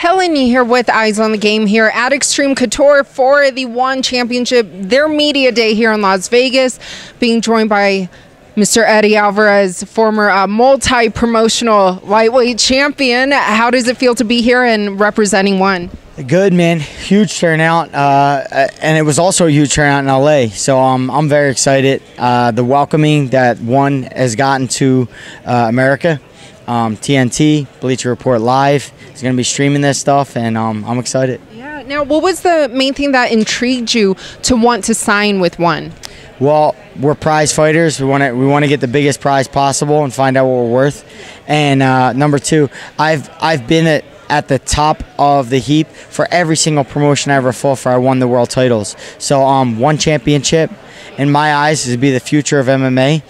Helen here with Eyes on the Game here at Extreme Couture for the One Championship, their media day here in Las Vegas, being joined by Mr. Eddie Alvarez, former multi-promotional lightweight champion. How does it feel to be here and representing One? Good, man. Huge turnout, and it was also a huge turnout in LA. So I'm very excited. The welcoming that One has gotten to America. TNT, Bleacher Report Live is going to be streaming this stuff, and I'm excited. Yeah. Now, what was the main thing that intrigued you to want to sign with One? Well, we're prize fighters. We want to get the biggest prize possible and find out what we're worth. And number two, I've been at the top of the heap for every single promotion I ever fought for. I won the world titles. So One Championship, in my eyes, is to be the future of MMA.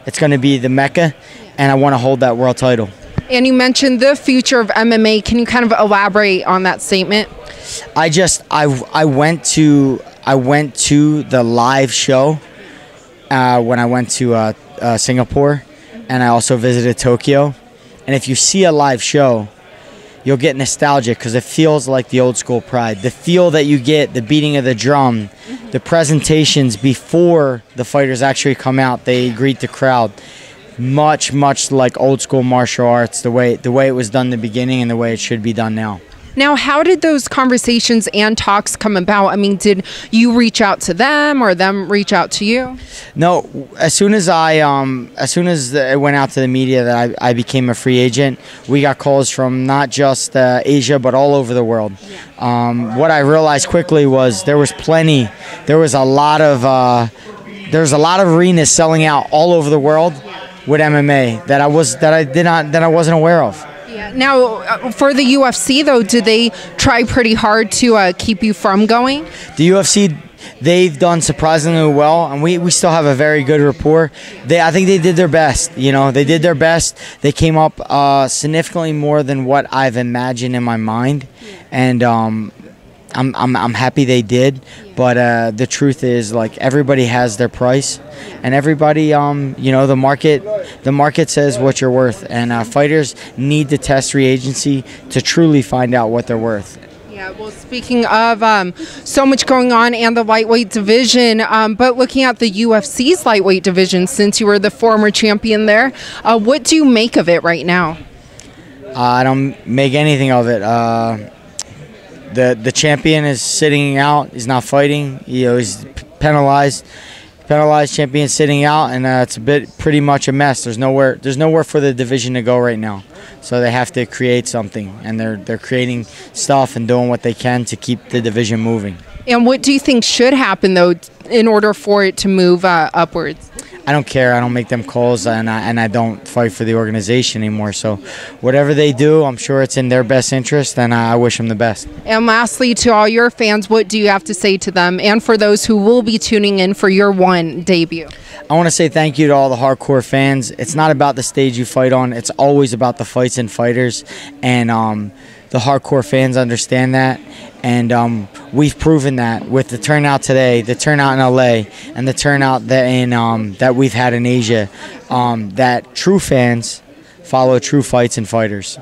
It's going to be the Mecca, and I want to hold that world title. And you mentioned the future of MMA. Can you kind of elaborate on that statement? I went to the live show when I went to Singapore, and I also visited Tokyo. And if you see a live show, you'll get nostalgic because it feels like the old school Pride. The feel that you get, the beating of the drum, the presentations before the fighters actually come out, they greet the crowd. Much like old school martial arts, the way it was done in the beginning and the way it should be done now. Now, how did those conversations and talks come about? I mean, did you reach out to them or them reach out to you? No, as soon as it went out to the media that I became a free agent, we got calls from not just Asia but all over the world. Yeah. What I realized quickly was there was a lot of arenas selling out all over the world with MMA that I wasn't aware of. Yeah. Now, for the UFC, though, did they try pretty hard to keep you from going? The UFC, they've done surprisingly well, and we still have a very good rapport. I think they did their best. You know, they did their best. They came up significantly more than what I've imagined in my mind, and I'm happy they did. But the truth is, like, everybody has their price, and everybody, you know, the market says what you're worth, and fighters need to test free agency to truly find out what they're worth. Yeah, well, speaking of so much going on and the lightweight division, but looking at the UFC's lightweight division, since you were the former champion there, what do you make of it right now? I don't make anything of it. The champion is sitting out. He's not fighting. You know, he's penalized. Penalized champion sitting out, and it's pretty much a mess. There's nowhere for the division to go right now. So they have to create something, and they're creating stuff and doing what they can to keep the division moving. And what do you think should happen, though, in order for it to move upwards? I don't care. I don't make them calls, and I don't fight for the organization anymore. So whatever they do, I'm sure it's in their best interest, and I wish them the best. And lastly, to all your fans, what do you have to say to them, and for those who will be tuning in for your One debut? I want to say thank you to all the hardcore fans. It's not about the stage you fight on. It's always about the fights and fighters, and the hardcore fans understand that, and we've proven that with the turnout today, the turnout in LA, and the turnout that we've had in Asia, that true fans follow true fights and fighters.